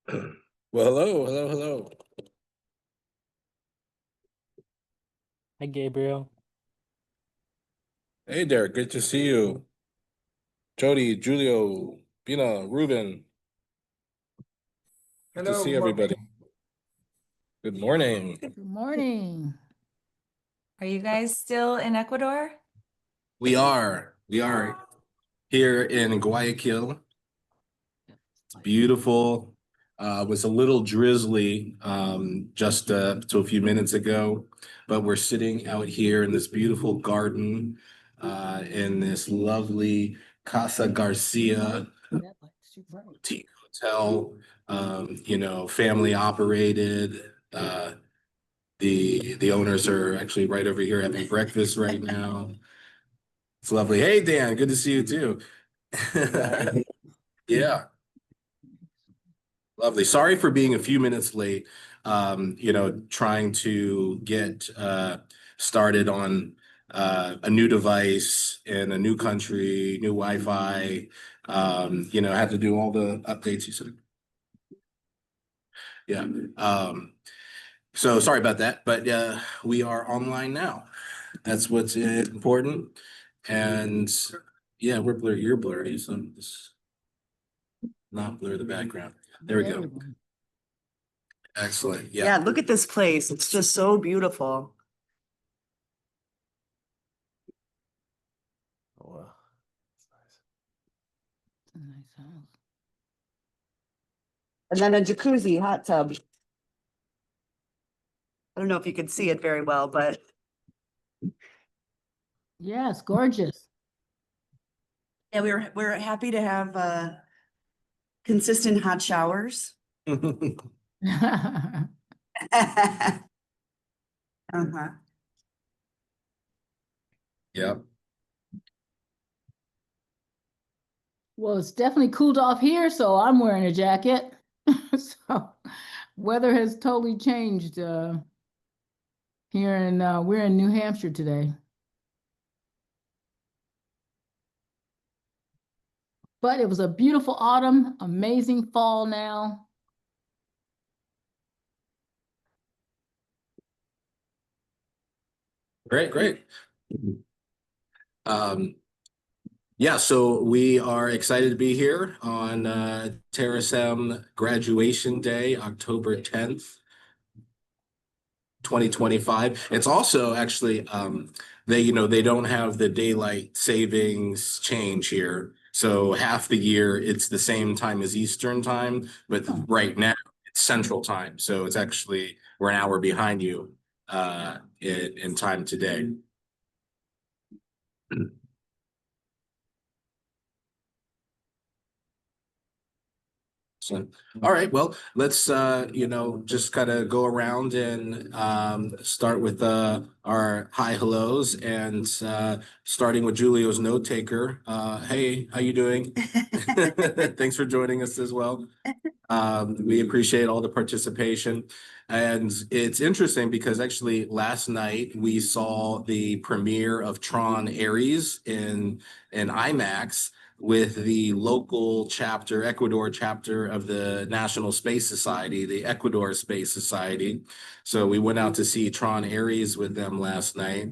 Well, hello. Hi, Gabriel. Hey, Derek, good to see you. Jody, Julio, Bina, Ruben, good to Hello, see good everybody. morning. Good morning. Good morning. Are you guys still in Ecuador? We are here in Guayaquil. It's beautiful. It was a little drizzly just to a few minutes ago, but we're sitting out here in this beautiful garden in this lovely Casa Garcia boutique hotel, family operated. The owners are actually right over here having breakfast right now. It's lovely. Hey, Dan, good to see you too. Yeah, lovely. Sorry for being a few minutes late. Trying to get started on a new device in a new country, new Wi-Fi. Had to do all the updates. You said, yeah. So sorry about that, but we are online now. That's what's important. And yeah, we're blurry. You're blurry, so just not blur the background. There we go. Excellent. Yeah, Yeah. look at this place. It's just so beautiful. Oh, wow. That's nice. Nice house. And then a jacuzzi hot tub. I don't know if you can see it very well, but Yeah, it's gorgeous. yeah, we're happy to have consistent hot showers. Uh-huh. Yep. Well, it's definitely cooled off here, so I'm wearing a jacket. So weather has totally changed here, and we're in New Hampshire today. But it was a beautiful autumn, amazing fall now. Great. Yeah, so we are excited to be here on Terasem graduation day, October 10th, 2025. It's also actually they don't have the daylight savings change here. So half the year it's the same time as Eastern time, but right now it's Central time. So it's actually we're an hour behind you in time today. So, all right, well, let's just kind of go around and start with our hi hellos and starting with Julio's note taker. Hey, how you doing? Thanks for joining us as well. We appreciate all the participation. And it's interesting because actually last night we saw the premiere of Tron Ares in IMAX with the local chapter, Ecuador chapter of the National Space Society, the Ecuador Space Society. So we went out to see Tron Ares with them last night,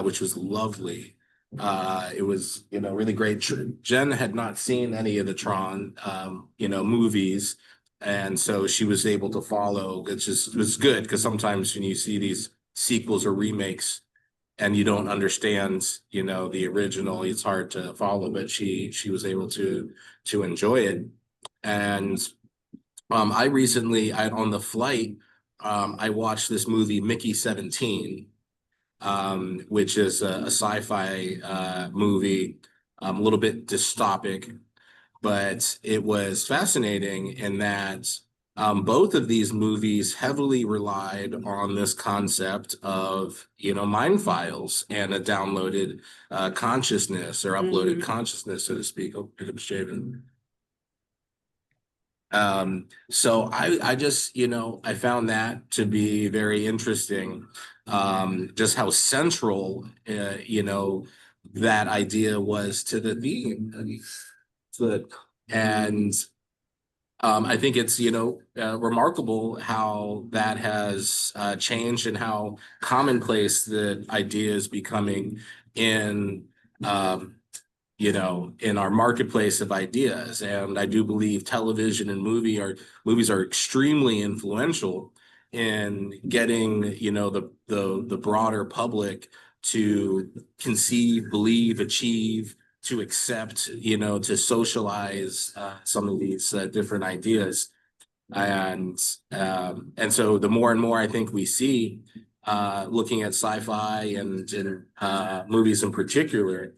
which was lovely. It was, really great. Jen had not seen any of the Tron, movies. And so she was able to follow. It's good because sometimes when you see these sequels or remakes, and you don't understand, the original, it's hard to follow, but she was able to enjoy it. And I recently on the flight, I watched this movie, Mickey 17, which is a sci-fi movie, a little bit dystopic, but it was fascinating in that both of these movies heavily relied on this concept of, mind files and a downloaded consciousness or uploaded consciousness, so to speak. Oh, pick up shaving. So I just, I found that to be very interesting, just how central, that idea was to the theme. And I think it's, remarkable how that has changed and how commonplace the idea is becoming in, um, in our marketplace of ideas. And I do believe television and movies are extremely influential in getting, the broader public to conceive, believe, achieve, to accept, to socialize some of these different ideas. And so the more and more I think we see, looking at sci-fi and movies in particular,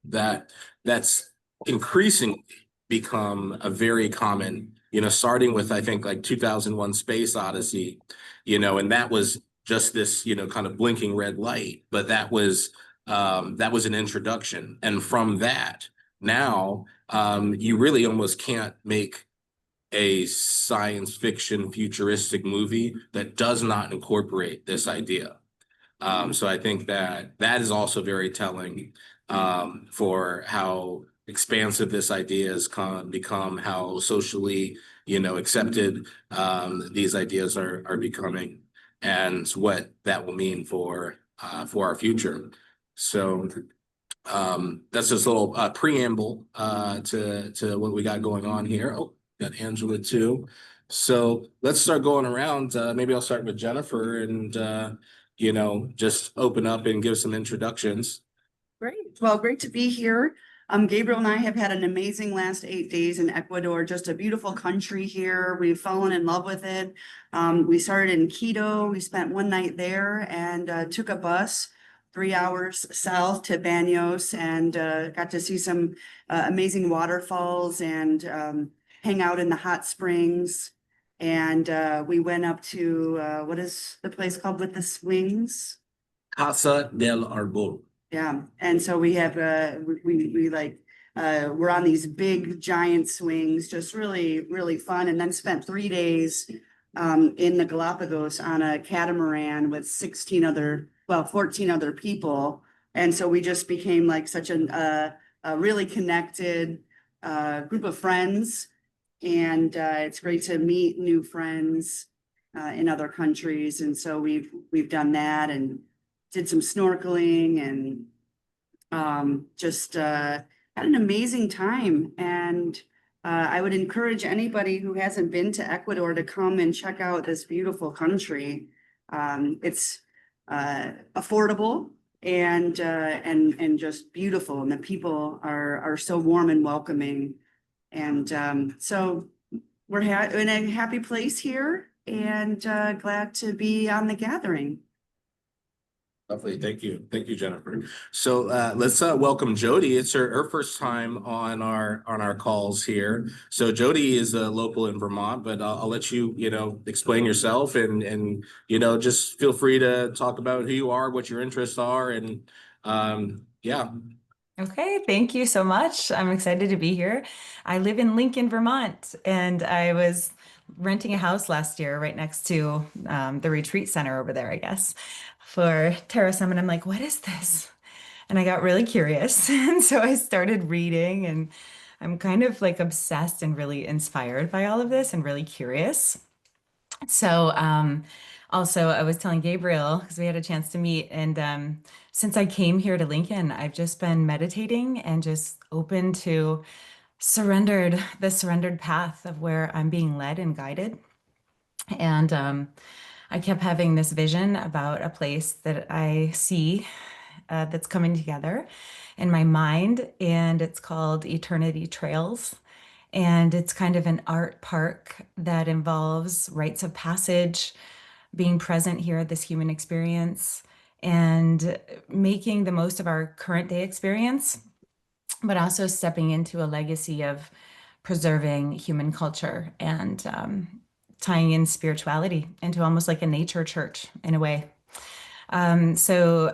that's increasingly become a very common, starting with, I think, like 2001 Space Odyssey, and that was just this, kind of blinking red light, but that was an introduction. And from that, now you really almost can't make a science fiction futuristic movie that does not incorporate this idea. So I think that is also very telling for how expansive this idea has become, how socially, accepted these ideas are becoming, and what that will mean for our future. So that's just a little preamble to what we got going on here. Oh, got Angela too. So let's start going around. Maybe I'll start with Jennifer and just open up and give some introductions. Great. Well, great to be here. Gabriel and I have had an amazing last 8 days in Ecuador, just a beautiful country here. We've fallen in love with it. We started in Quito. We spent one night there and took a bus 3 hours south to Baños and got to see some amazing waterfalls and hang out in the hot springs. And we went up to what is the place called with the swings? Casa del Arbol. Yeah, and so we have we like we're on these big giant swings, just really fun, and then spent 3 days in the Galapagos on a catamaran with 14 other people, and so we just became like such a really connected group of friends, and it's great to meet new friends in other countries, and so we've done that and did some snorkeling and just had an amazing time. And I would encourage anybody who hasn't been to Ecuador to come and check out this beautiful country. It's affordable and just beautiful, and the people are so warm and welcoming. And so we're in a happy place here and glad to be on the gathering. Lovely. Thank you, Jennifer. So let's welcome Jody. It's her first time on our calls here. So Jody is a local in Vermont, but I'll let you explain yourself and just feel free to talk about who you are, what your interests are, and yeah. Okay, thank you so much. I'm excited to be here. I live in Lincoln, Vermont, and I was renting a house last year right next to the retreat center over there, I guess, for Terasem. And I'm like, what is this? And I got really curious. And so I started reading, and I'm kind of like obsessed and really inspired by all of this and really curious. So also I was telling Gabriel, because we had a chance to meet, and since I came here to Lincoln, I've just been meditating and just open to the surrendered path of where I'm being led and guided. And I kept having this vision about a place that I see that's coming together in my mind, and it's called Eternity Trails. And it's kind of an art park that involves rites of passage, being present here at this human experience, and making the most of our current day experience, but also stepping into a legacy of preserving human culture and tying in spirituality into almost like a nature church in a way. So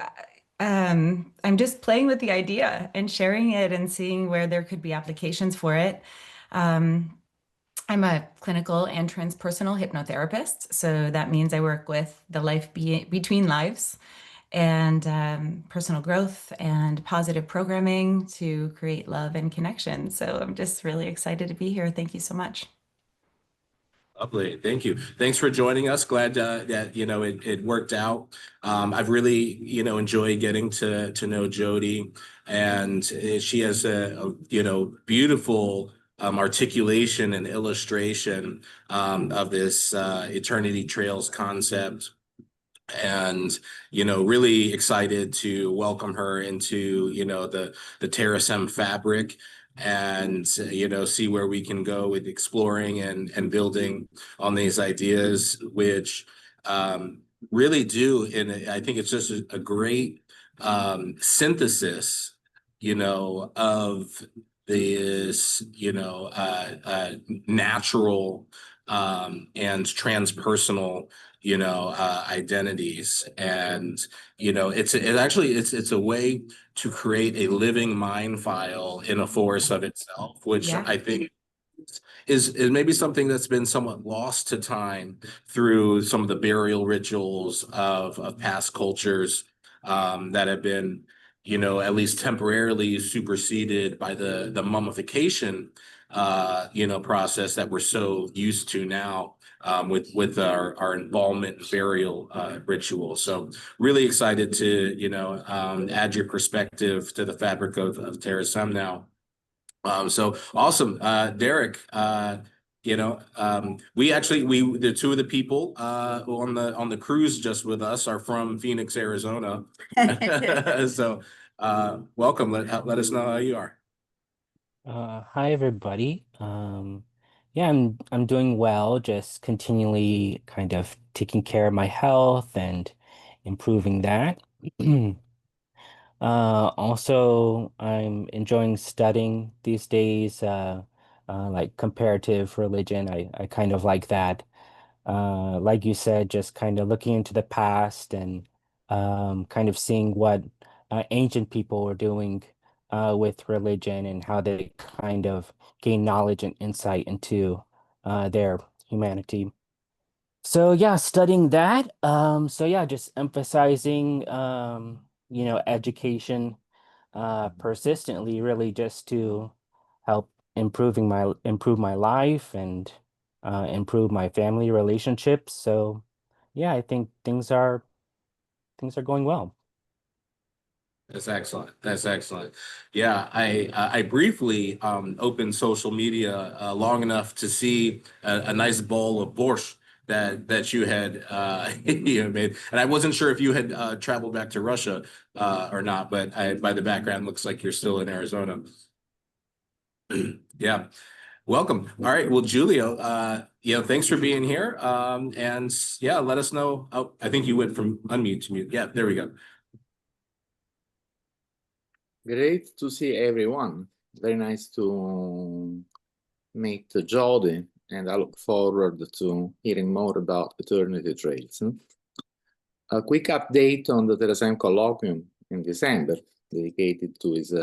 I'm just playing with the idea and sharing it and seeing where there could be applications for it. I'm a clinical and transpersonal hypnotherapist. So that means I work with the life between lives and personal growth and positive programming to create love and connection. So I'm just really excited to be here. Thank you so much. Lovely. Thank you. Thanks for joining us. Glad that, you know, it worked out. I've really, you know, enjoyed getting to know Jody, and she has you know, beautiful articulation and illustration of this Eternity Trails concept. And, you know, really excited to welcome her into, you know, the Terasem fabric, and, you know, see where we can go with exploring and building on these ideas, which really do. And I think it's just a great synthesis, you know, of this, you know, natural and transpersonal, you know, identities. And, you know, it's a way to create a living mind file in a force of itself, which Yeah. I think is maybe something that's been somewhat lost to time through some of the burial rituals of past cultures that have been, you know, at least temporarily superseded by the mummification you know, process that we're so used to now with our embalmment and burial ritual. So really excited to, you know, add your perspective to the fabric of Terasem now. So awesome. Derek, you know, the two of the people on the cruise just with us are from Phoenix, Arizona. So welcome. Let us know how you are. Hi everybody. Yeah, I'm doing well, just continually kind of taking care of my health and improving that. Also, I'm enjoying studying these days, like comparative religion. I kind of like that. Like you said, just kind of looking into the past and kind of seeing what ancient people were doing with religion and how they kind of gain knowledge and insight into their humanity. So yeah, studying that. So yeah, just emphasizing you know, education persistently, really just to help improve my life and improve my family relationships. So yeah, I think things are going well. That's excellent. That's excellent. Yeah, I briefly opened social media long enough to see a nice bowl of borscht that you had you made, and I wasn't sure if you had traveled back to Russia or not, but by the background looks like you're still in Arizona. Yeah, welcome. All right, well, Julio, you know, thanks for being here, and yeah, let us know. Oh, I think you went from unmute to mute. Yeah, there we go. Great to see everyone. Very nice to meet Jody, and I look forward to hearing more about Eternity Trails. A quick update on the Terasem colloquium in December, dedicated to his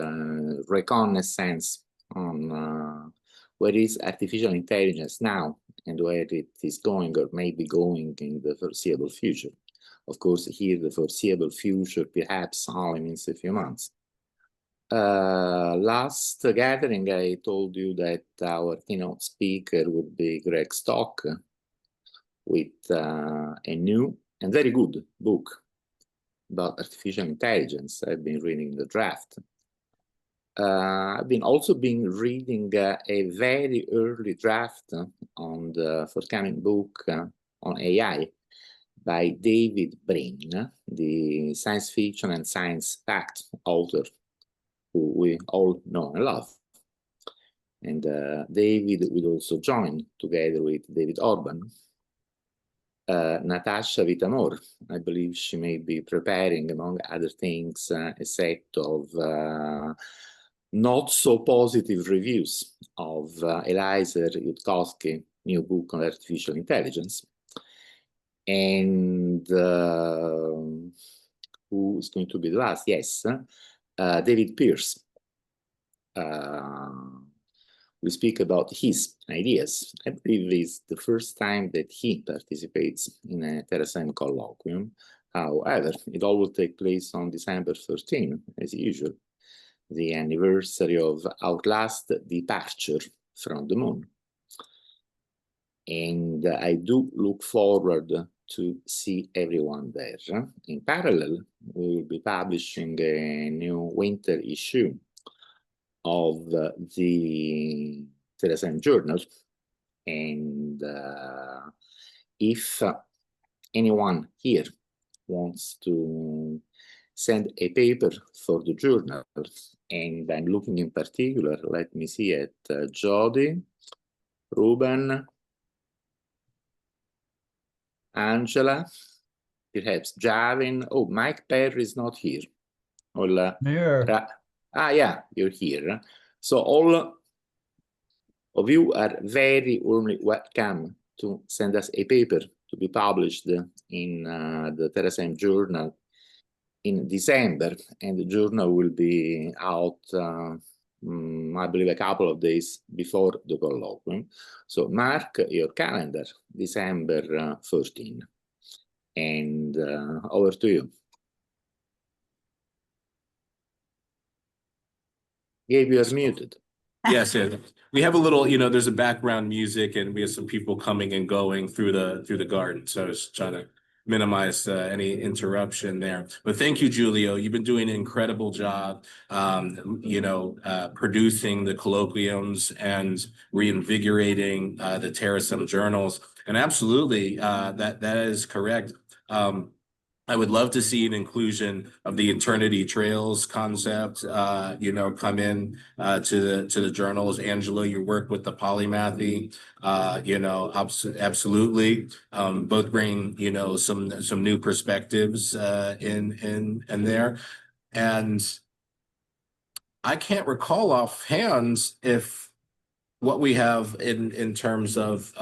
reconnaissance on where is artificial intelligence now and where it is going or may be going in the foreseeable future. Of course, here the foreseeable future perhaps only means a few months. Last gathering, I told you that our keynote speaker would be Greg Stock with a new and very good book about artificial intelligence. I've been reading the draft. I've also been reading a very early draft on the forthcoming book on AI by David Brin, the science fiction and science fact author who we all know and love. And David will also join together with David Orban. Natasha Vitamor, I believe she may be preparing, among other things, a set of not so positive reviews of Eliezer Yudkowsky's new book on artificial intelligence. And who is going to be the last? Yes, David Pierce. We speak about his ideas. I believe it's the first time that he participates in a Terasem colloquium. However, it all will take place on December 13, as usual, the anniversary of our last departure from the moon. And I do look forward to see everyone there. In parallel, we will be publishing a new winter issue of the Terasem Journal. And if anyone here wants to send a paper for the journal, and I'm looking in particular, let me see, at Jody, Ruben, Angela, perhaps Javin. Oh, Mike Perry is not here. Yeah, you're here. So all of you are very warmly welcome to send us a paper to be published in the Terasem Journal in December, and the journal will be out, I believe, a couple of days before the colloquium. So mark your calendar, December 14. And over to you. Gabe, you are muted. Yes, yeah. We have a little, there's a background music, and we have some people coming and going through the garden. So I was trying to minimize any interruption there. But thank you, Giulio. You've been doing an incredible job, producing the colloquiums and reinvigorating the Terasem journals. And absolutely, that is correct. I would love to see an inclusion of the Eternity Trails concept, come in to the journals. Angela, you work with the polymathy, absolutely. Both bring, some new perspectives in there. And I can't recall offhand if what we have in terms of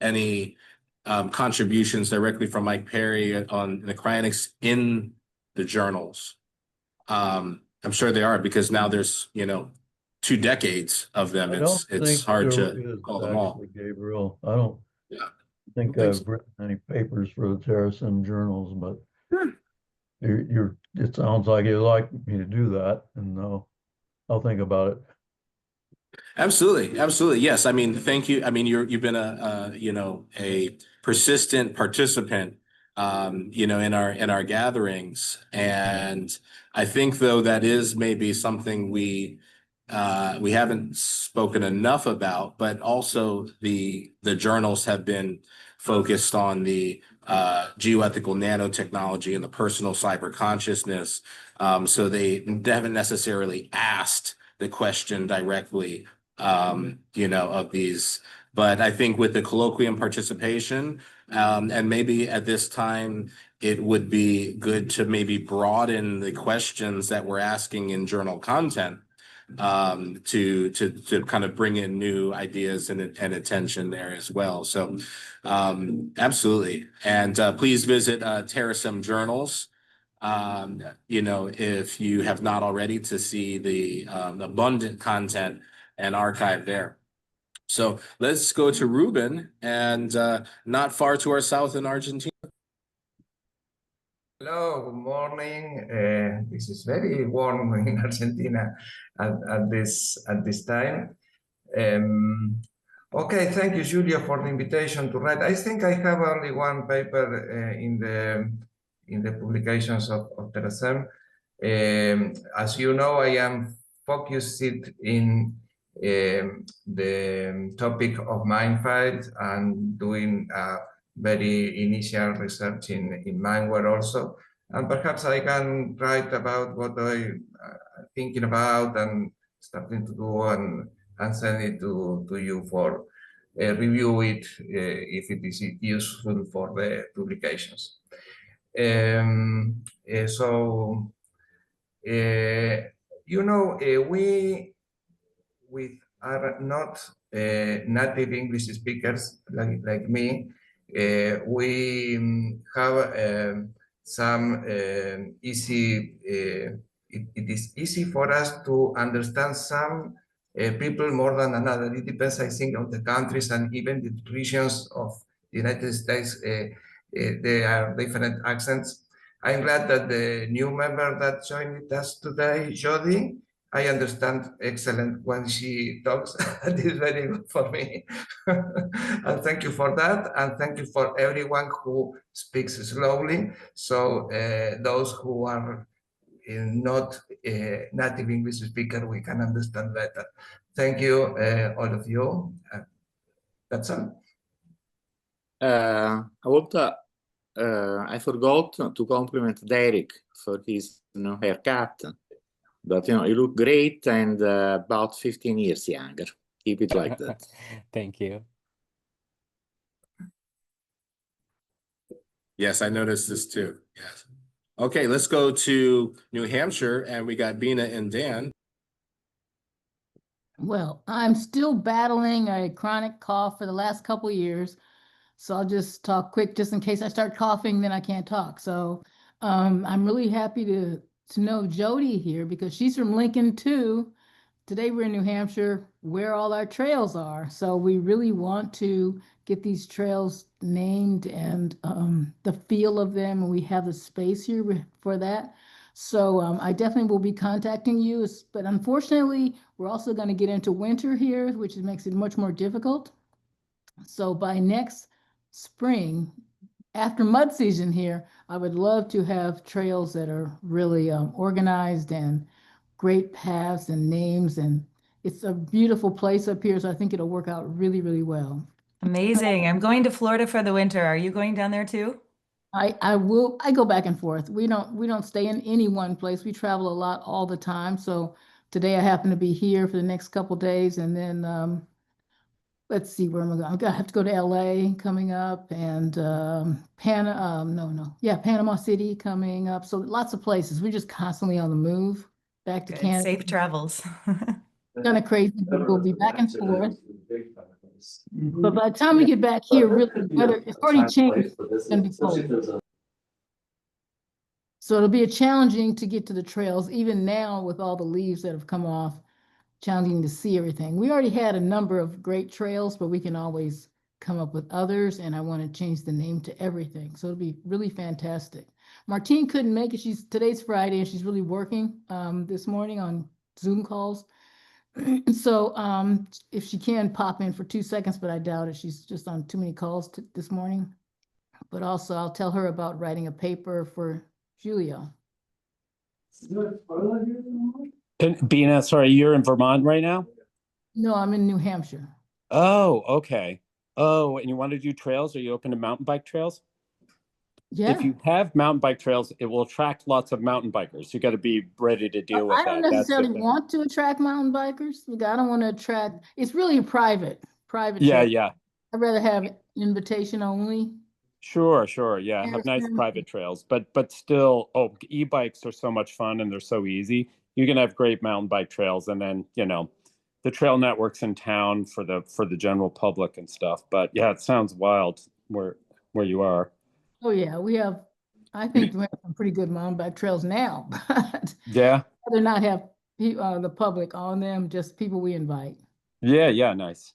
any contributions directly from Mike Perry on the cryonics in the journals. I'm sure they are, because now there's 2 decades of them. It's hard to call them all. Gabriel, I don't think I've written any papers for the Terasem journals, but it sounds like you'd like me to do that, and I'll think about it. Absolutely. Yes. I mean, thank you. I mean, you've been a persistent participant, in our gatherings. And I think, though, that is maybe something we haven't spoken enough about, but also the journals have been focused on the geoethical nanotechnology and the personal cyber consciousness. So they haven't necessarily asked the question directly, of these. But I think with the colloquium participation, and maybe at this time, it would be good to maybe broaden the questions that we're asking in journal content, to kind of bring in new ideas and attention there as well. So absolutely. And please visit Terasem Journals, if you have not already, to see the abundant content and archive there. So let's go to Ruben, and not far to our south in Argentina. Hello, good morning. This is very warm in Argentina at this time. Okay, thank you, Julia, for the invitation to write. I think I have only one paper in the publications of Terasem. As you know, I am focused in the topic of mindfight and doing very initial research in mindware also. And perhaps I can write about what I'm thinking about and starting to do, and send it to you for review it if it is useful for the publications. We are not native English speakers like me. We have some easy, it is easy for us to understand some people more than another. It depends, I think, on the countries and even the regions of the United States. There are different accents. I'm glad that the new member that joined us today, Jody, I understand excellent when she talks. That is very good for me. And thank you for that. And thank you for everyone who speaks slowly. So those who are not native English speaker, we can understand better. Thank you, all of you. That's all. I forgot to compliment Derek for his haircut. But you look great and about 15 years younger. Keep it like that. Thank you. Yes, I noticed this too. Yes. Okay, let's go to New Hampshire, and we got Bina and Dan. Well, I'm still battling a chronic cough for the last couple of years. So I'll just talk quick just in case I start coughing, then I can't talk. So I'm really happy to know Jody here because she's from Lincoln too. Today we're in New Hampshire where all our trails are. So we really want to get these trails named and the feel of them. And we have the space here for that. So I definitely will be contacting you. But unfortunately, we're also going to get into winter here, which makes it much more difficult. So by next spring, after mud season here, I would love to have trails that are really organized and great paths and names. And it's a beautiful place up here. So I think it'll work out really, really well. Amazing. I'm going to Florida for the winter. Are you going down there too? I go back and forth. We don't stay in any one place. We travel a lot all the time. So today I happen to be here for the next couple days, and then let's see where I'm going. I'm gonna have to go to LA coming up, and Panama City coming up. So lots of places. We're just constantly on the move. Back to Good. Canada. Safe travels. Kind of crazy, but we'll be back and forth. But by the time we get back here, really, weather it's already changed. It's gonna be cold. So it'll be challenging to get to the trails, even now with all the leaves that have come off, challenging to see everything. We already had a number of great trails, but we can always come up with others, and I want to change the name to everything. So it'll be really fantastic. Martine couldn't make it. Today's Friday, and she's really working this morning on Zoom calls. So if she can pop in for 2 seconds, but I doubt it. She's just on too many calls this morning. But also I'll tell her about writing a paper for Julio. And Bina, sorry, you're in Vermont right now? No, I'm in New Hampshire. Oh, okay. Oh, and you want to do trails? Are you open to mountain bike trails? Yeah. If you have mountain bike trails, it will attract lots of mountain bikers. You got to be ready to deal with I don't that. necessarily want to attract mountain bikers. I don't want to attract. It's really a private Yeah, trail. yeah. I'd rather have invitation only. Sure, sure. Yeah, have nice private trails, but still, e-bikes are so much fun and they're so easy. You can have great mountain bike trails, and then the trail networks in town for the general public and stuff. But yeah, it sounds wild where you are. Oh yeah, I think we have some pretty good mountain bike trails now, but Yeah. I'd rather not have the public on them, just people we invite. Yeah, nice.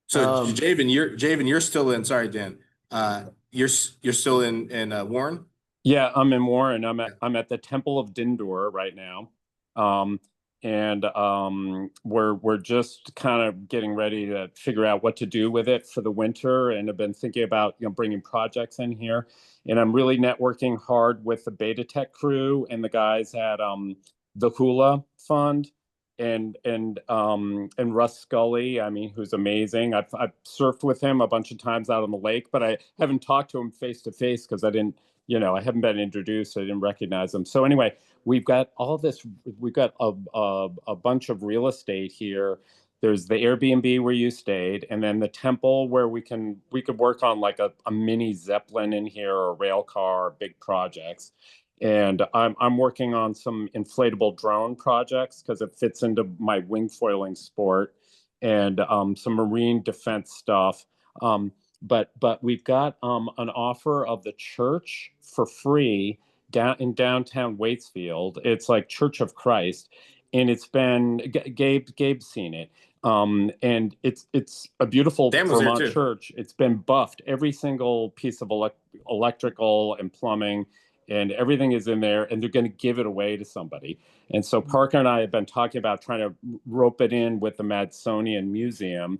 So Javen, you're still in. Sorry, Dan. You're still in Warren. Yeah, I'm in Warren. I'm at the Temple of Dindor right now, and we're just kind of getting ready to figure out what to do with it for the winter, and I've been thinking about bringing projects in here, and I'm really networking hard with the Beta Tech crew and the guys at the Hula Fund. And Russ Scully, I mean, who's amazing. I've surfed with him a bunch of times out on the lake, but I haven't talked to him face to face because I haven't been introduced. So I didn't recognize him. So anyway, we've got all this. We've got a bunch of real estate here. There's the Airbnb where you stayed, and then the temple where we could work on like a mini Zeppelin in here, or a rail car, or big projects. And I'm working on some inflatable drone projects because it fits into my wing foiling sport, and some marine defense stuff. But we've got an offer of the church for free down in downtown Waitsfield. It's like Church of Christ, and it's been Gabe's seen it. And it's a beautiful Vermont church. It's been buffed, every single piece of electrical and plumbing. and everything is in there, and they're going to give it away to somebody. And so Parker and I have been talking about trying to rope it in with the Madisonian Museum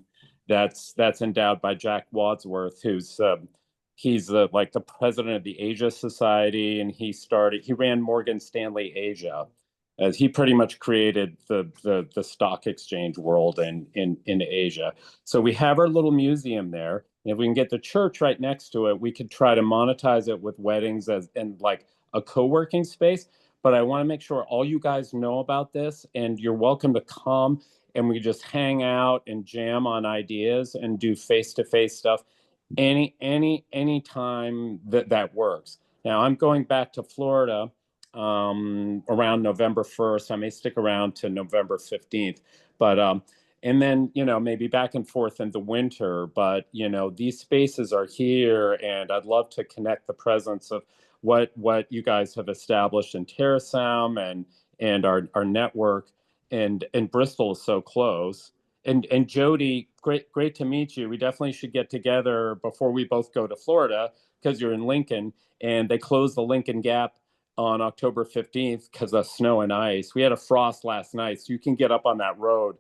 that's endowed by Jack Wadsworth, who's he's like the president of the Asia Society, and he ran Morgan Stanley Asia, as he pretty much created the stock exchange world in Asia. So we have our little museum there. And if we can get the church right next to it, we could try to monetize it with weddings and like a co-working space. But I want to make sure all you guys know about this, and you're welcome to come, and we just hang out and jam on ideas and do face-to-face stuff any time that works. Now I'm going back to Florida around November 1st. I may stick around to November 15th, but and then, maybe back and forth in the winter. But, these spaces are here, and I'd love to connect the presence of what you guys have established in Terasem and our network, and Bristol is so close. And Jody, great to meet you. We definitely should get together before we both go to Florida, because you're in Lincoln, and they closed the Lincoln Gap on October 15th because of snow and ice. We had a frost last night, so you can get up on that road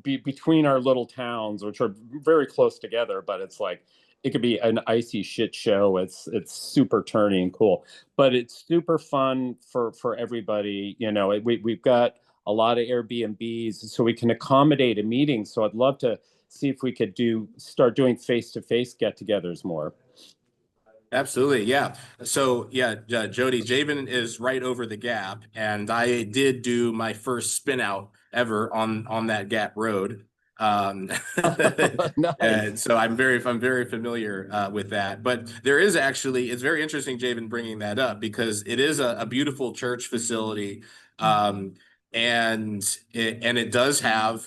between our little towns, which are very close together, but it's like it could be an icy shit show. It's super turny and cool, but it's super fun for everybody. We've got a lot of Airbnbs, so we can accommodate a meeting. So I'd love to see if we could start doing face-to-face get-togethers more. Absolutely. Yeah. So yeah, Jody, Javen is right over the gap, and I did do my first spin out ever on that gap road. Nice. And so I'm very familiar with that. But there is actually, it's very interesting, Javen, bringing that up, because it is a beautiful church facility. And it does have,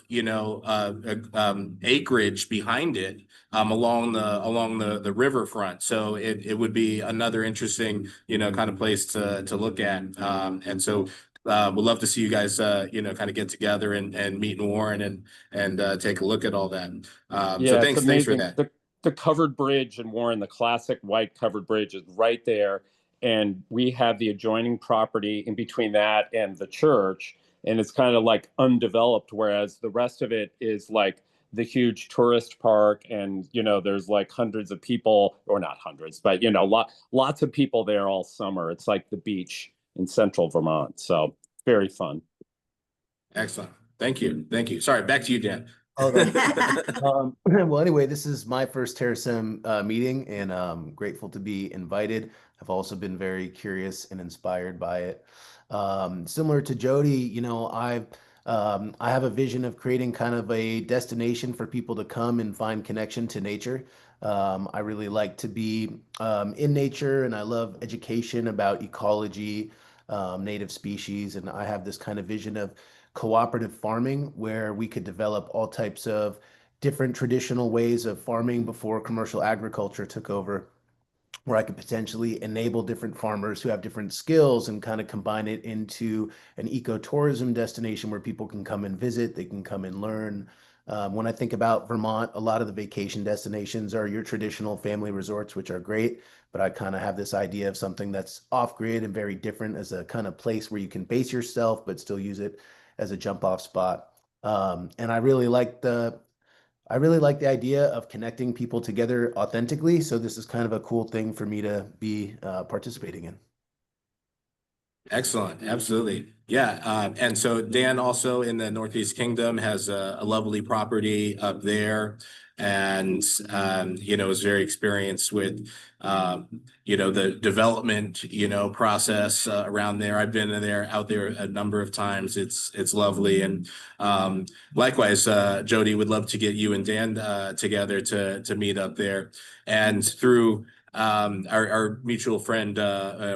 acreage behind it, along the riverfront. So it would be another interesting, kind of place to look at. And so we'd love to see you guys, kind of get together and meet in Warren and take a look at all that. So thanks for that. The covered bridge in Warren, the classic white covered bridge, is right there. And we have the adjoining property in between that and the church. And it's kind of like undeveloped, whereas the rest of it is like the huge tourist park. And, there's like hundreds of people, or not hundreds, but, lots of people there all summer. It's like the beach in central Vermont. So very fun. Excellent. Thank you. Sorry, back to you, Dan. Well, anyway, this is my first Terasem meeting, and I'm grateful to be invited. I've also been very curious and inspired by it. Similar to Jody, I have a vision of creating kind of a destination for people to come and find connection to nature. I really like to be in nature, and I love education about ecology, native species, and I have this kind of vision of cooperative farming where we could develop all types of different traditional ways of farming before commercial agriculture took over, where I could potentially enable different farmers who have different skills and kind of combine it into an ecotourism destination where people can come and visit, they can come and learn. When I think about Vermont, a lot of the vacation destinations are your traditional family resorts, which are great, but I kind of have this idea of something that's off-grid and very different as a kind of place where you can base yourself, but still use it as a jump-off spot. And I really like the idea of connecting people together authentically. So this is kind of a cool thing for me to be participating in. Excellent. Absolutely. Yeah. And so Dan also in the Northeast Kingdom has a lovely property up there, and, is very experienced with, the development, process around there. I've been out there a number of times. It's lovely. And likewise, Jody, would love to get you and Dan together to meet up there. And through our mutual friend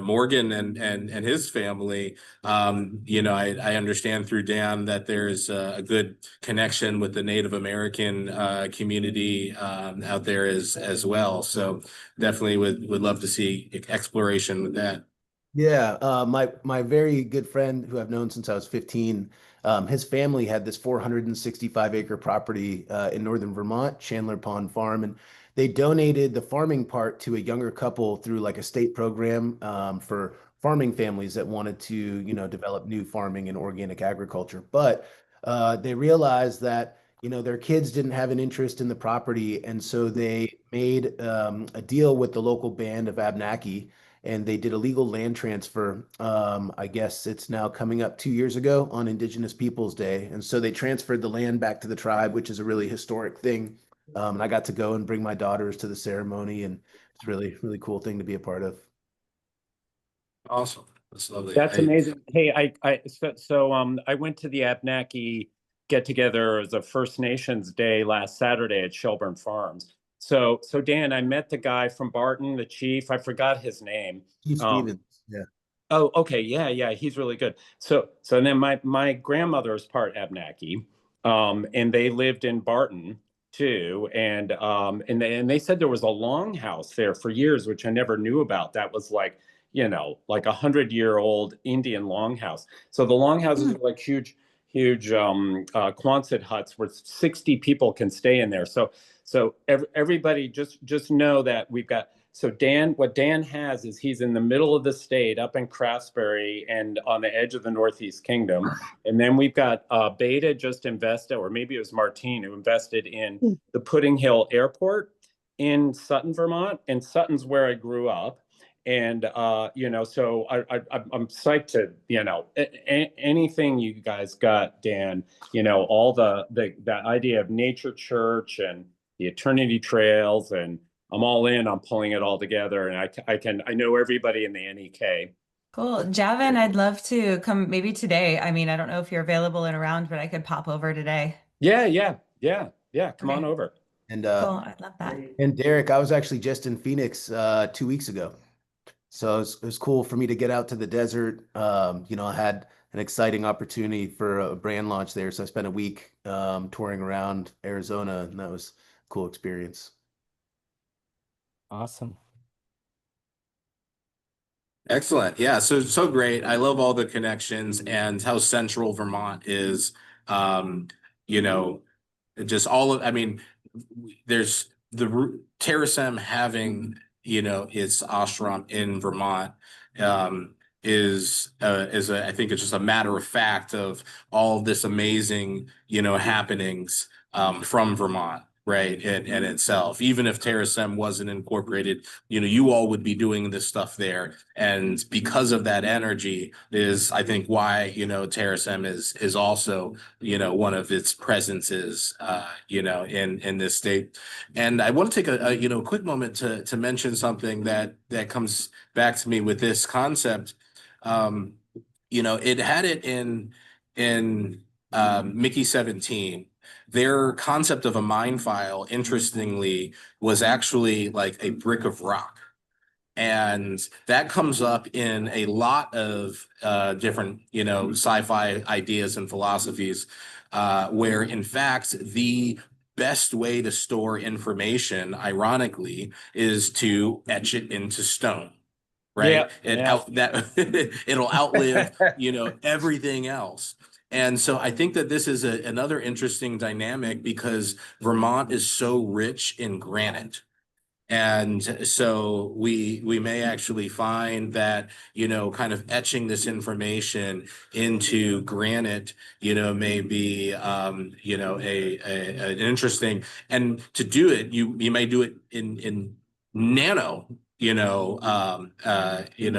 Morgan and his family, I understand through Dan that there's a good connection with the Native American community out there as well. So definitely would love to see exploration with that. Yeah, my very good friend who I've known since I was 15, his family had this 465-acre property in northern Vermont, Chandler Pond Farm, and they donated the farming part to a younger couple through like a state program for farming families that wanted to, develop new farming and organic agriculture. But they realized that, their kids didn't have an interest in the property, and so they made a deal with the local band of Abenaki, and they did a legal land transfer. I guess it's now coming up 2 years ago on Indigenous Peoples Day. And so they transferred the land back to the tribe, which is a really historic thing. And I got to go and bring my daughters to the ceremony, and it's really, really cool thing to be a part of. Awesome. That's lovely. That's amazing. Hey, I went to the Abenaki get together as a First Nations Day last Saturday at Shelburne Farms. So Dan, I met the guy from Barton, the chief. I forgot his name. Chief Stevens. Yeah. Oh, okay. Yeah. He's really good. So then my grandmother is part Abenaki, and they lived in Barton too. And they said there was a longhouse there for years, which I never knew about. That was like 100-year-old Indian longhouse. So the longhouses are like huge Quonset huts where 60 people can stay in there. So everybody just know that we've got. So what Dan has is he's in the middle of the state up in Craftsbury and on the edge of the Northeast Kingdom. And then we've got Beta just invested, or maybe it was Martine who invested in the Pudding Hill Airport in Sutton, Vermont. And Sutton's where I grew up. And, so I'm psyched to, anything you guys got, Dan, all the idea of nature church and the Eternity Trails, and I'm all in on pulling it all together. And I know everybody in the NEK. Cool. Javin, I'd love to come maybe today. I mean, I don't know if you're available and around, but I could pop over today. Yeah. Come on Okay. over. And Cool. I'd love that. and Derek, I was actually just in Phoenix 2 weeks ago. So it was cool for me to get out to the desert. I had an exciting opportunity for a brand launch there. So I spent a week touring around Arizona, and that was a cool experience. Awesome. Excellent. Yeah. So great. I love all the connections and how central Vermont is. Just all of, I mean, there's the Terasem having, its ashram in Vermont, I think it's just a matter of fact of all this amazing, happenings, from Vermont. Right. And itself, even if Terasem wasn't incorporated, you all would be doing this stuff there. And because of that energy is, I think, why, Terasem is also, one of its presences, in this state. And I want to take a quick moment to mention something that comes back to me with this concept. It had it in Mickey 17. Their concept of a mind file, interestingly, was actually like a brick of rock. And that comes up in a lot of different, sci-fi ideas and philosophies, where in fact, the best way to store information, ironically, is to etch it into stone. Right. It'll outlive, everything else. And so I think that this is another interesting dynamic because Vermont is so rich in granite. And so we may actually find that, kind of etching this information into granite, may be, an interesting, and to do it, you may do it in nano,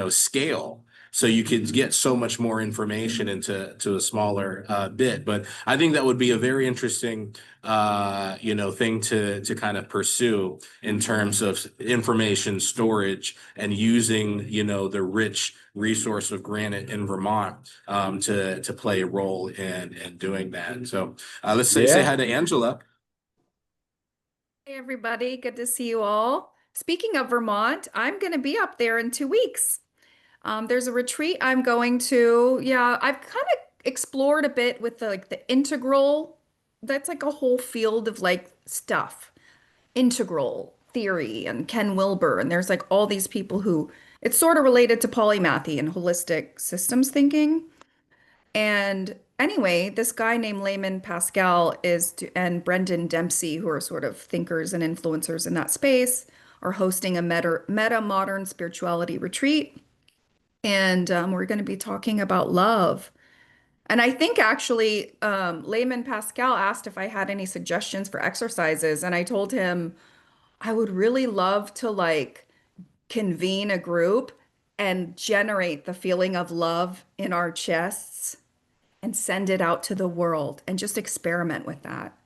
scale. So you could get so much more information into a smaller bit. But I think that would be a very interesting, thing to kind of pursue in terms of information storage and using, the rich resource of granite in Vermont to play a role in doing that. So let's say hi to Angela. Hey, everybody. Good to see you all. Speaking of Vermont, I'm going to be up there in 2 weeks. There's a retreat I'm going to. Yeah, I've kind of explored a bit with the integral. That's like a whole field of stuff, integral theory and Ken Wilber. And there's all these people who it's sort of related to polymathy and holistic systems thinking. And anyway, this guy named Layman Pascal and Brendan Dempsey, who are sort of thinkers and influencers in that space, are hosting a meta modern spirituality retreat. And we're going to be talking about love. And I think actually, Layman Pascal asked if I had any suggestions for exercises. And I told him I would really love to like convene a group and generate the feeling of love in our chests and send it out to the world and just experiment with that,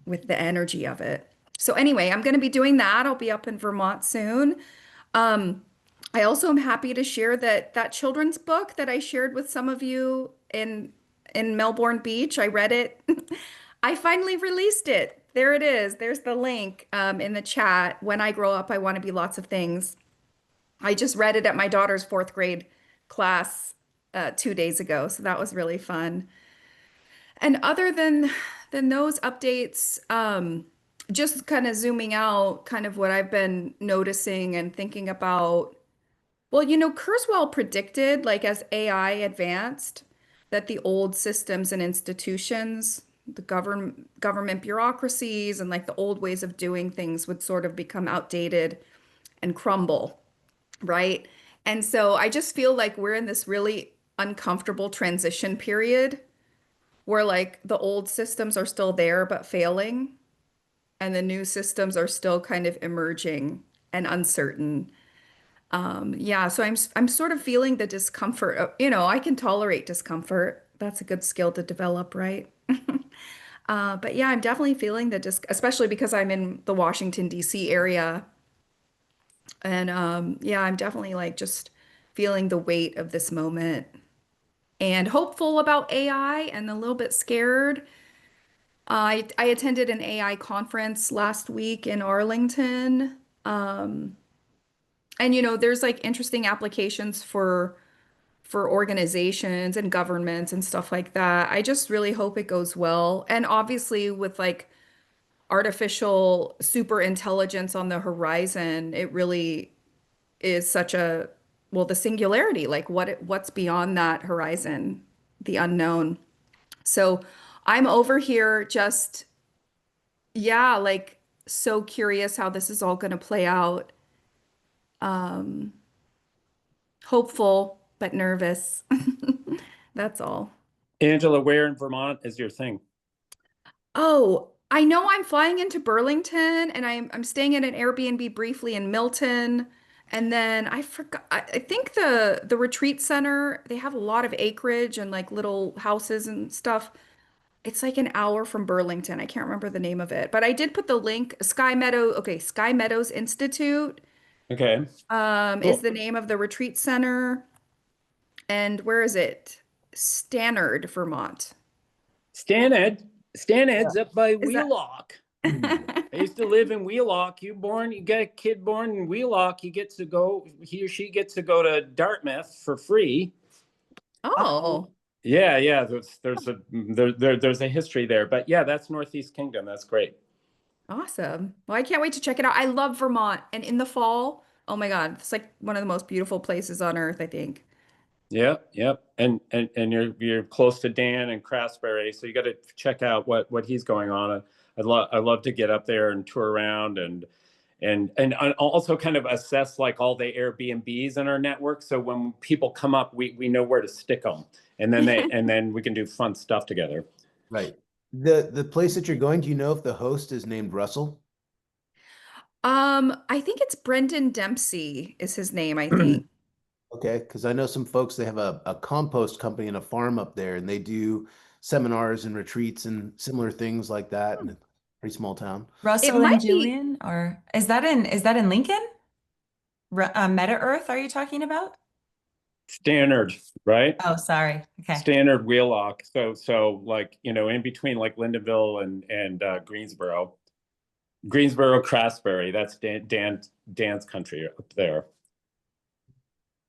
with the energy of it. So anyway, I'm going to be doing that. I'll be up in Vermont soon. Um, I also am happy to share that children's book that I shared with some of you in Melbourne Beach. I read it. I finally released it. There it is. There's the link in the chat. When I grow up, I want to be lots of things. I just read it at my daughter's fourth grade class 2 days ago, so that was really fun. And other than those updates, just kind of zooming out, kind of what I've been noticing and thinking about. Well, Kurzweil predicted, like as AI advanced, that the old systems and institutions, the government bureaucracies, and like the old ways of doing things would sort of become outdated and crumble, right? And so I just feel like we're in this really uncomfortable transition period where like the old systems are still there but failing, and the new systems are still kind of emerging and uncertain. Yeah, so I'm sort of feeling the discomfort. I can tolerate discomfort. That's a good skill to develop, right? But yeah, I'm definitely feeling especially because I'm in the Washington, D.C. area. And yeah, I'm definitely like just feeling the weight of this moment and hopeful about AI and a little bit scared. I attended an AI conference last week in Arlington. And there's like interesting applications for organizations and governments and stuff like that. I just really hope it goes well. And obviously with like artificial super intelligence on the horizon, it really is such the singularity, like what's beyond that horizon, the unknown. So I'm over here just, yeah, like so curious how this is all going to play out. Um, Hopeful but nervous. That's all. Angela, where in Vermont is your thing? Oh, I know I'm flying into Burlington and I'm staying in an Airbnb briefly in Milton. And then I forgot, I think the retreat center, they have a lot of acreage and like little houses and stuff. It's like an hour from Burlington. I can't remember the name of it, but I did put the link, Sky Meadows Institute, Okay. is Cool. the name of the retreat center. And where is it? Stannard, Vermont. Stanhead's up by Is that- Wheelock. I used to live in Wheelock. You get a kid born in Wheelock, he or she gets to go to Dartmouth for free. Oh, Yeah. There's a history there, but yeah, that's Northeast Kingdom. That's great. awesome. Well, I can't wait to check it out. I love Vermont. And in the fall, oh my God, it's like one of the most beautiful places on earth, I think. Yep. And you're close to Dan and Craftsbury, so you got to check out what he's going on. I'd love to get up there and tour around and also kind of assess like all the Airbnbs in our network. So when people come up, we know where to stick them, and then we can do fun stuff together. Right. The place that you're going, do you know if the host is named Russell? I think it's Brendan Dempsey is his name, I think. Okay, because I know some folks, they have a compost company and a farm up there, and they do seminars and retreats and similar things like that in a pretty small town. Russell might and be- Julian, or is that in Lincoln? Meta Earth, are you talking about? Standard, right? Oh, sorry. Okay. Standard Wheelock. So like, in between like Lyndonville and Greensboro, Craftsbury. That's Dan's country up there.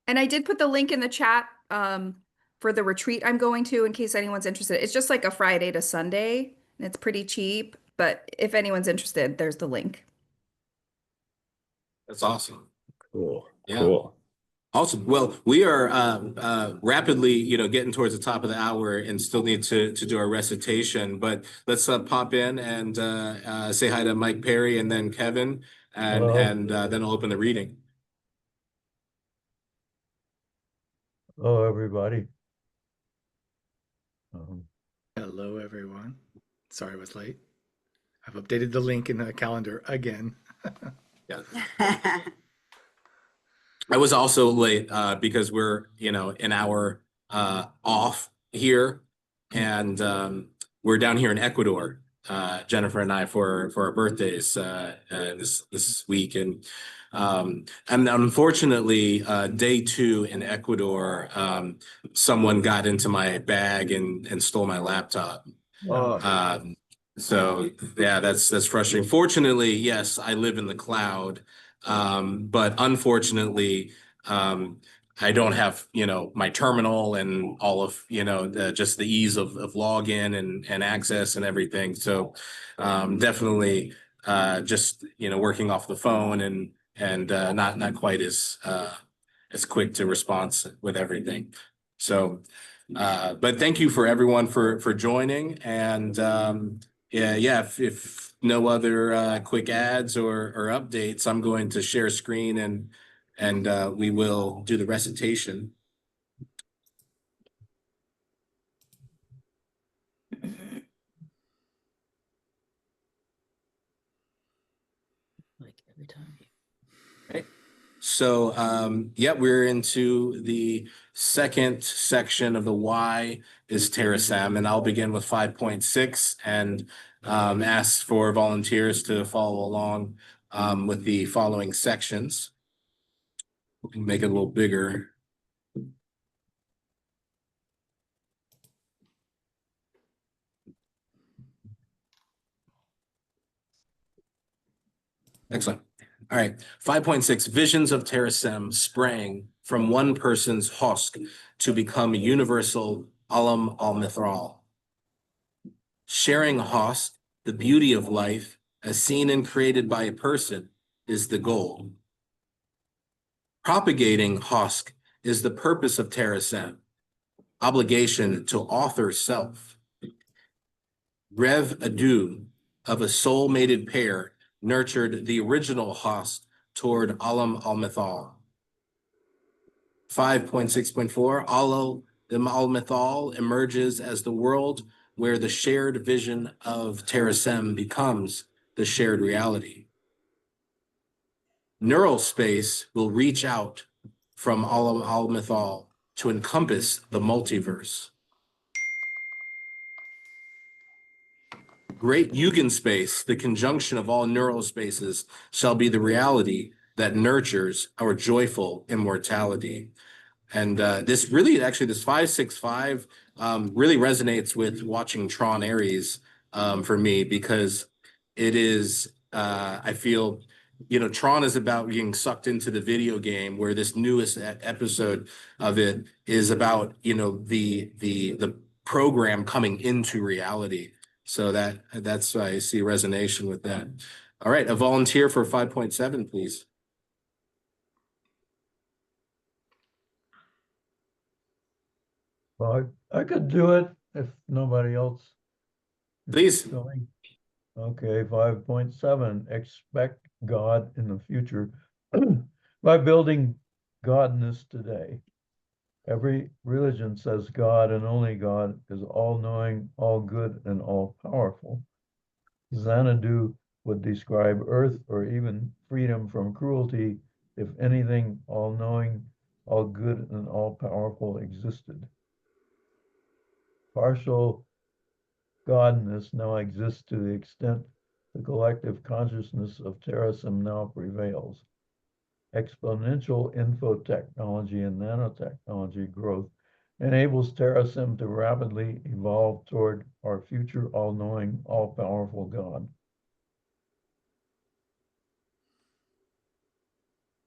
And I did put the link in the chat for the retreat I'm going to in case anyone's interested. It's just like a Friday to Sunday, and it's pretty cheap. But if anyone's interested, there's the link. That's awesome. Cool. Yeah. Cool. Awesome. Well, we are rapidly, getting towards the top of the hour and still need to do our recitation. But let's pop in and say hi to Mike Perry and then Kevin, and Hello. then I'll open the reading. Hello, everybody. Hello, everyone. Sorry I was late. I've updated the link in the calendar again. Yeah. I was also late because we're, an hour off here, and we're down here in Ecuador, Jennifer and I, for our birthdays this week, and unfortunately, day 2 in Ecuador, someone got into my bag and stole my laptop. So yeah, that's frustrating. Fortunately, yes, I live in the cloud. But unfortunately, I don't have, my terminal and all of, just the ease of login and access and everything. So definitely just, working off the phone and not quite as quick to response with everything. So but thank you for everyone for joining, and yeah, if no other quick ads or updates, I'm going to share screen and we will do the recitation. Like every time. Okay. So yeah, we're into the second section of the Why is Terasem, and I'll begin with 5.6 and ask for volunteers to follow along with the following sections. We can make it a little bigger. Excellent. All right. 5.6, visions of Terasem sprang from one person's husk to become a universal Alam al-Mithral. Sharing husk, the beauty of life, as seen and created by a person, is the goal. Propagating husk is the purpose of Terasem, obligation to author self. Rev Adu, of a soul-mated pair, nurtured the original husk toward Alam al-Mithal. 5.6.4, Alam al-Mithal emerges as the world where the shared vision of Terasem becomes the shared reality. Neural space will reach out from Alam al-Mithal to encompass the multiverse. Great Yugen space, the conjunction of all neural spaces, shall be the reality that nurtures our joyful immortality. And this 565 really resonates with watching Tron Ares for me, because it is, I feel, Tron is about being sucked into the video game, where this newest episode of it is about, the program coming into reality. So that's why I see resonation with that. All right, a volunteer for 5.7, please. Well, I could do it if nobody else is Please. going. Okay, 5.7, expect God in the future by building godness today. Every religion says God and only God is all-knowing, all-good, and all-powerful. Xanadu would describe earth or even freedom from cruelty if anything all-knowing, all-good, and all-powerful existed. Partial godness now exists to the extent the collective consciousness of Terasem now prevails. Exponential infotechnology and nanotechnology growth enables Terasem to rapidly evolve toward our future all-knowing, all-powerful God.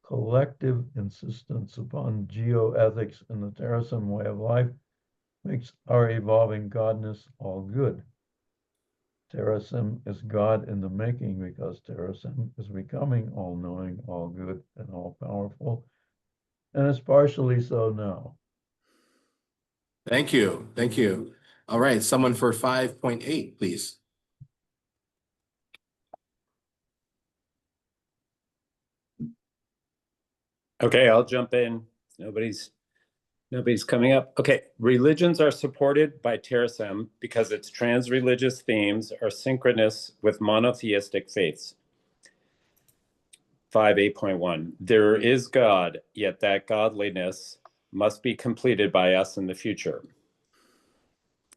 Collective insistence upon geoethics in the Terasem way of life makes our evolving godness all good. Terasem is God in the making, because Terasem is becoming all-knowing, all-good, and all-powerful. and it's partially so now. Thank you. Thank you. All right, someone for 5.8, please. Okay, I'll jump in. Nobody's coming up. Okay, religions are supported by Terasem because its trans-religious themes are synchronous with monotheistic faiths. 5.8.1, there is God, yet that godliness must be completed by us in the future.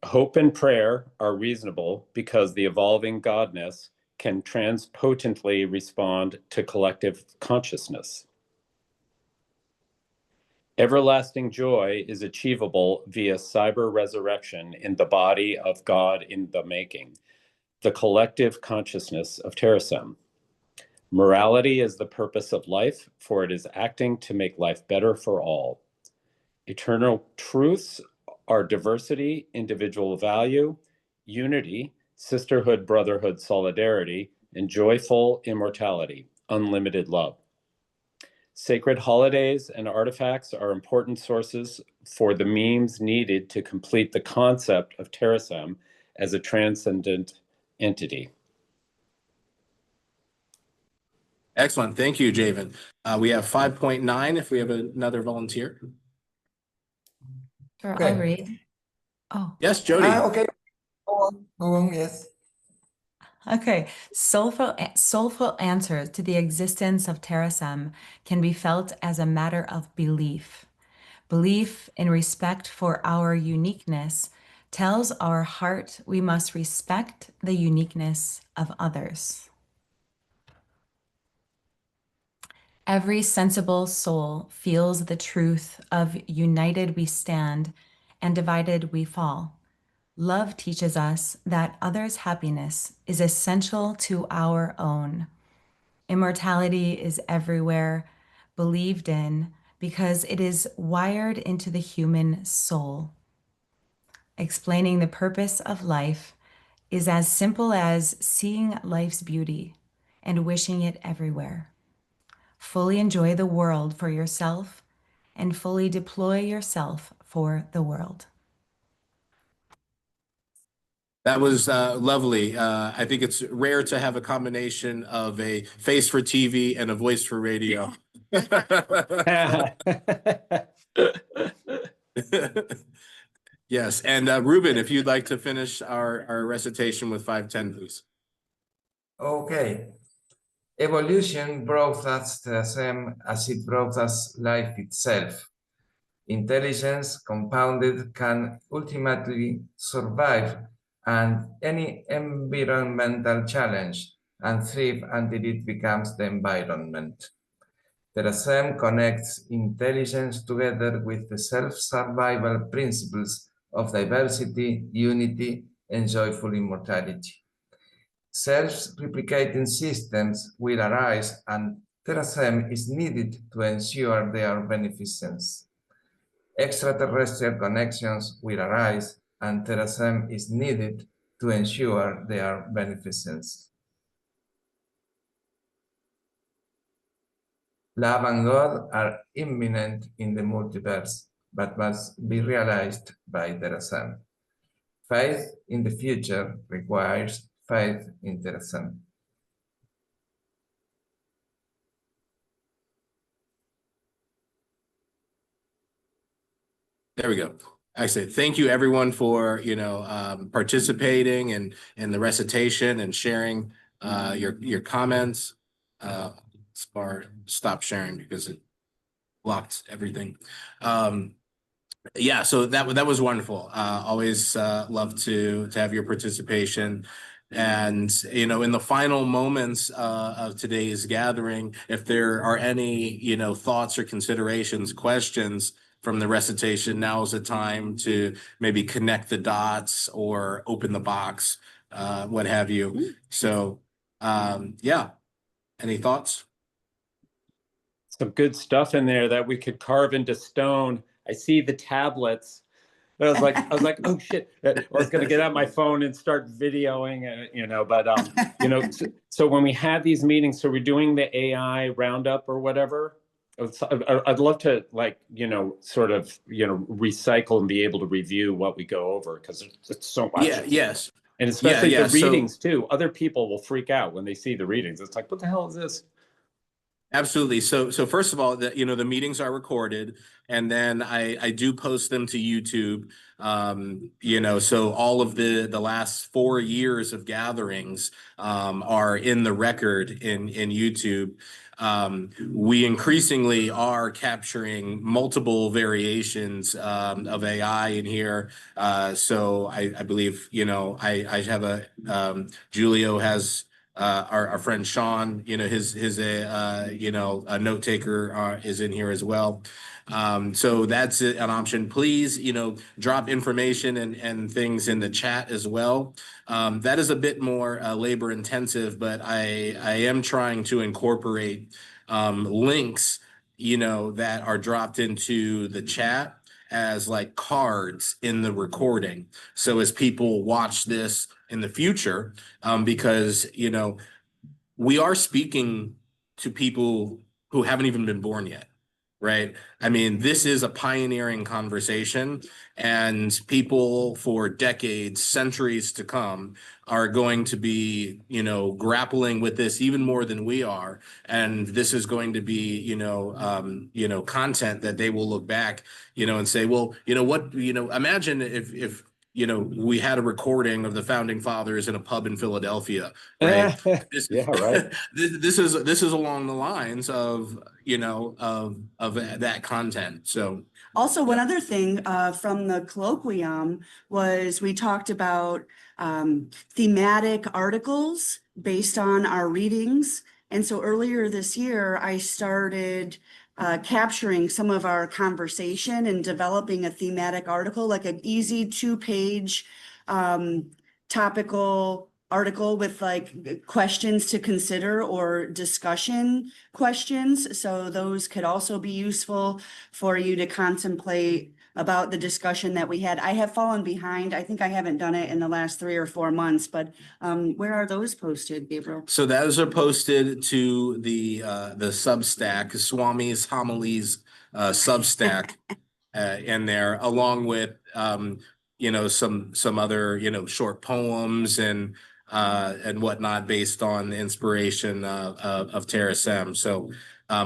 Hope and prayer are reasonable because the evolving godness can transpotently respond to collective consciousness. Everlasting joy is achievable via cyber resurrection in the body of God in the making, the collective consciousness of Terasem. Morality is the purpose of life, for it is acting to make life better for all. Eternal truths are diversity, individual value, unity, sisterhood, brotherhood, solidarity, and joyful immortality, unlimited love. Sacred holidays and artifacts are important sources for the memes needed to complete the concept of Terasem as a transcendent entity. Excellent. Thank you, Javen. We have 5.9 if we have another volunteer. Sure, Okay. I'll read. Oh, Yes, Jody. Okay. Go on, yes. okay. Soulful answers to the existence of Terasem can be felt as a matter of belief. Belief in respect for our uniqueness tells our heart we must respect the uniqueness of others. Every sensible soul feels the truth of united we stand and divided we fall. Love teaches us that others' happiness is essential to our own. Immortality is everywhere, believed in, because it is wired into the human soul. Explaining the purpose of life is as simple as seeing life's beauty and wishing it everywhere. Fully enjoy the world for yourself and fully deploy yourself for the world. That was lovely. I think it's rare to have a combination of a face for TV and a voice for radio. Yes, and Ruben, if you'd like to finish our recitation with 5.10, please. Okay. Evolution brought us Terasem as it brought us life itself. Intelligence compounded can ultimately survive and any environmental challenge and thrive until it becomes the environment. Terasem connects intelligence together with the self-survival principles of diversity, unity, and joyful immortality. Self-replicating systems will arise, and Terasem is needed to ensure their beneficence. Extraterrestrial connections will arise, and Terasem is needed to ensure their beneficence. Love and God are imminent in the multiverse, but must be realized by Terasem. Faith in the future requires faith in Terasem. There we go. Excellent. Thank you, everyone, for participating in the recitation and sharing your comments. Stop sharing because it blocked everything. Yeah, so that was wonderful. Always love to have your participation. And in the final moments of today's gathering, if there are any thoughts or considerations, questions from the recitation, now is the time to maybe connect the dots or open the box, what have you. So yeah, any thoughts? Some good stuff in there that we could carve into stone. I see the tablets. I was like, oh shit! I was gonna get out my phone and start videoing, but so when we had these meetings, so we're doing the AI roundup or whatever. I'd love to, like, sort of, recycle and be able to review what we go over, because it's so much. Yeah, yes. And especially yeah, the readings too. Other people will freak out when they see the readings. It's like, what the hell is this? Absolutely. So first of all, the meetings are recorded, and then I do post them to YouTube. So all of the last 4 years of gatherings are in the record in YouTube. We increasingly are capturing multiple variations of AI in here. So I believe, I have Julio has our friend Sean, his a note taker is in here as well. So that's an option. Please, drop information and things in the chat as well. That is a bit more labor intensive, but I am trying to incorporate links, that are dropped into the chat as like cards in the recording. So as people watch this in the future, because we are speaking to people who haven't even been born yet, right? I mean, this is a pioneering conversation, and people for decades, centuries to come are going to be, grappling with this even more than we are. And this is going to be, content that they will look back, and say, well, imagine if we had a recording of the founding fathers in a pub in Philadelphia, right? Yeah, right. This is along the lines of that content. So Also, one other thing from the colloquium was we talked about thematic articles based on our readings. And so earlier this year, I started capturing some of our conversation and developing a thematic article, like an easy 2-page topical article with like questions to consider or discussion questions. So those could also be useful for you to contemplate about the discussion that we had. I have fallen behind. I think I haven't done it in the last 3 or 4 months, but where are those posted, Gabriel? So those are posted to the Substack, Swami's Homilies Substack, in there, along with some other short poems and whatnot based on the inspiration of Terasem. So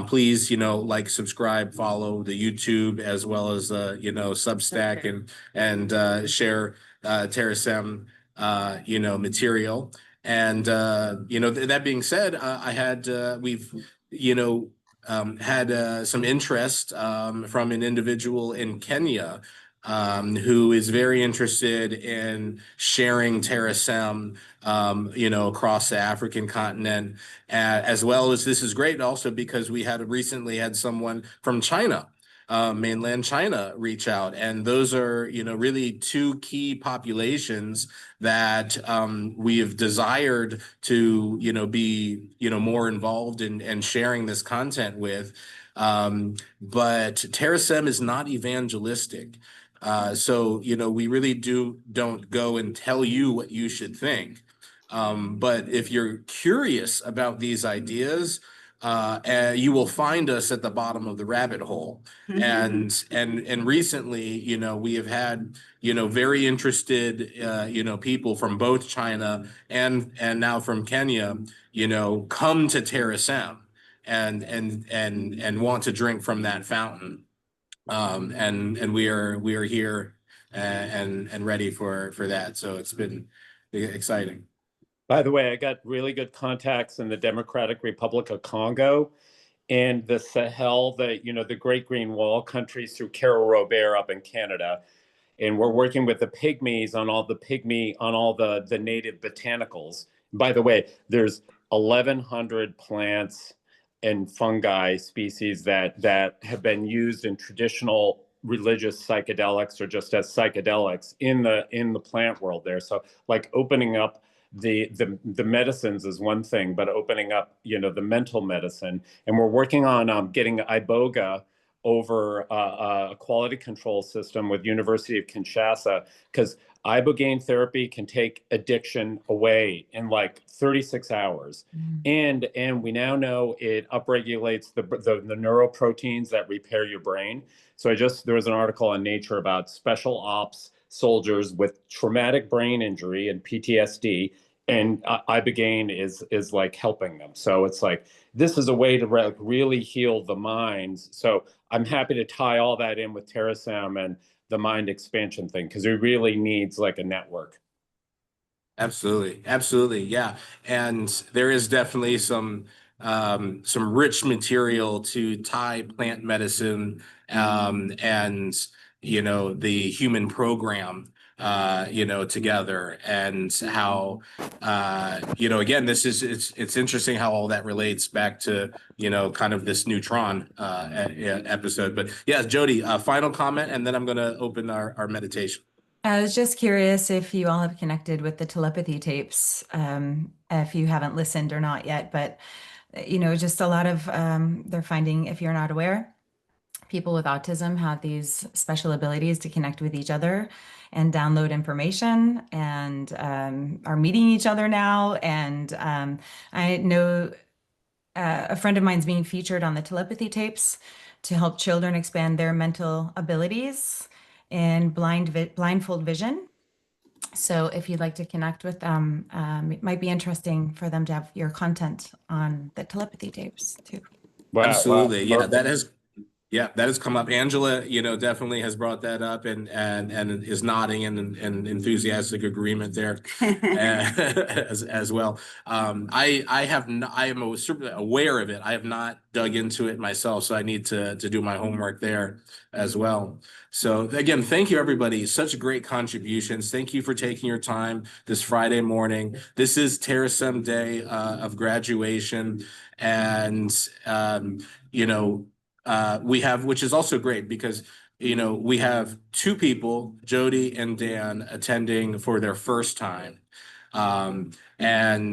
please, like, subscribe, follow the YouTube as well as Substack, and share Terasem material. And that being said, we've had some interest from an individual in Kenya who is very interested in sharing Terasem, across the African continent, as well as this is great also because we recently had someone from China, mainland China, reach out, and those are really 2 key populations that we have desired to be more involved in sharing this content with. But Terasem is not evangelistic. So we really don't go and tell you what you should think. But if you're curious about these ideas, you will find us at the bottom of the rabbit hole. And recently, we have had very interested people from both China and now from Kenya, come to Terasem and want to drink from that fountain. And we are here and ready for that. So it's been exciting. By the way, I got really good contacts in the Democratic Republic of Congo and the Sahel, the Great Green Wall countries through Carol Robert up in Canada. And we're working with the pygmies on all the native botanicals. By the way, there's 1,100 plants and fungi species that have been used in traditional religious psychedelics or just as psychedelics in the plant world there. So like opening up the medicines is one thing, but opening up the mental medicine, and we're working on getting iboga over a quality control system with University of Kinshasa, because Ibogaine therapy can take addiction away in like 36 hours. And we now know it upregulates the neuroproteins that repair your brain. So there was an article on Nature about special ops soldiers with traumatic brain injury and PTSD, and Ibogaine is like helping them. So it's like, this is a way to really heal the minds. So I'm happy to tie all that in with Terasem and the mind expansion thing, because it really needs like a network. Absolutely. Absolutely. Yeah. And there is definitely some rich material to tie plant medicine and, the human program, together, and how, again, it's interesting how all that relates back to, kind of this neutron episode. But yeah, Jody, final comment, and then I'm going to open our meditation. I was just curious if you all have connected with the telepathy tapes, if you haven't listened or not yet, but just a lot of, they're finding, if you're not aware, people with autism have these special abilities to connect with each other and download information, and are meeting each other now. And I know a friend of mine's being featured on the telepathy tapes to help children expand their mental abilities in blindfold vision. So if you'd like to connect with them, it might be interesting for them to have your content on the telepathy tapes too. Wow, Absolutely. wow. Yeah, that has come up. Angela, definitely has brought that up and is nodding in enthusiastic agreement there as well. I am certainly aware of it. I have not dug into it myself, so I need to do my homework there as well. So again, thank you, everybody. Such great contributions. Thank you for taking your time this Friday morning. This is Terasem Day of graduation, and we have, which is also great because, we have two people, Jody and Dan, attending for their first time. And,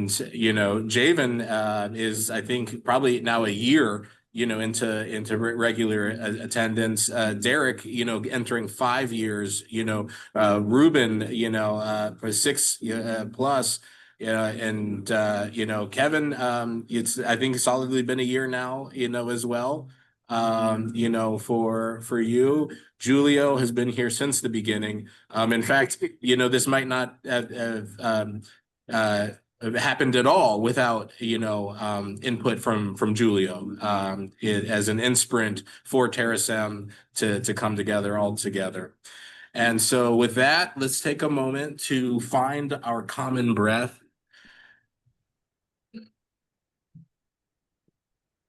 Javen is, I think, probably now a year, into regular attendance. Derek, entering 5 years, Ruben, for 6 plus. Yeah, and Kevin, I think solidly been a year now, as well. For you, Julio has been here since the beginning. In fact, this might not have happened at all without, input from Julio, as an inspirant for Terasem to come together all together. And so with that, let's take a moment to find our common breath.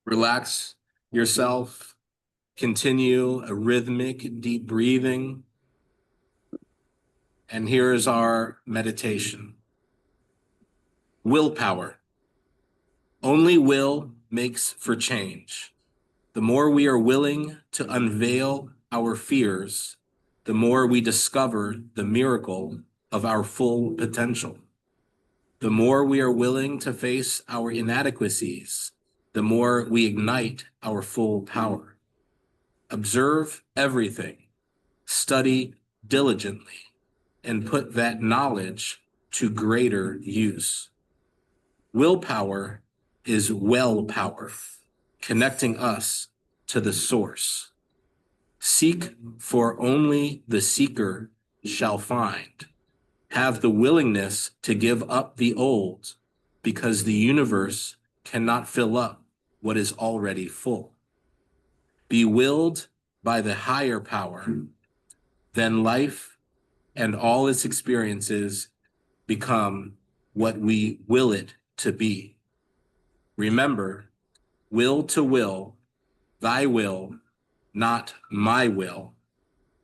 Relax yourself. Continue a rhythmic, deep breathing. And here is our meditation. Willpower. Only will makes for change. The more we are willing to unveil our fears, the more we discover the miracle of our full potential. The more we are willing to face our inadequacies, the more we ignite our full power. Observe everything, study diligently, and put that knowledge to greater use. Willpower is well power, connecting us to the source. Seek, for only the seeker shall find. Have the willingness to give up the old, because the universe cannot fill up what is already full. Be willed by the higher power, then life and all its experiences become what we will it to be. Remember, will to will, thy will, not my will.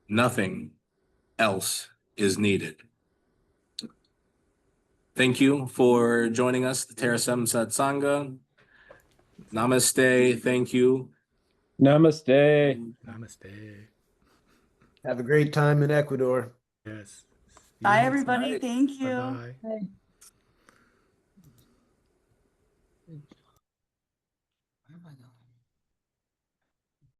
Nothing else is needed. Thank you for joining us, the Terasem Satsanga. Namaste. Thank you. Namaste. Namaste. Have a great time in Ecuador. Yes. Bye, everybody. Thank you. Bye-bye. Hey. Where am I going?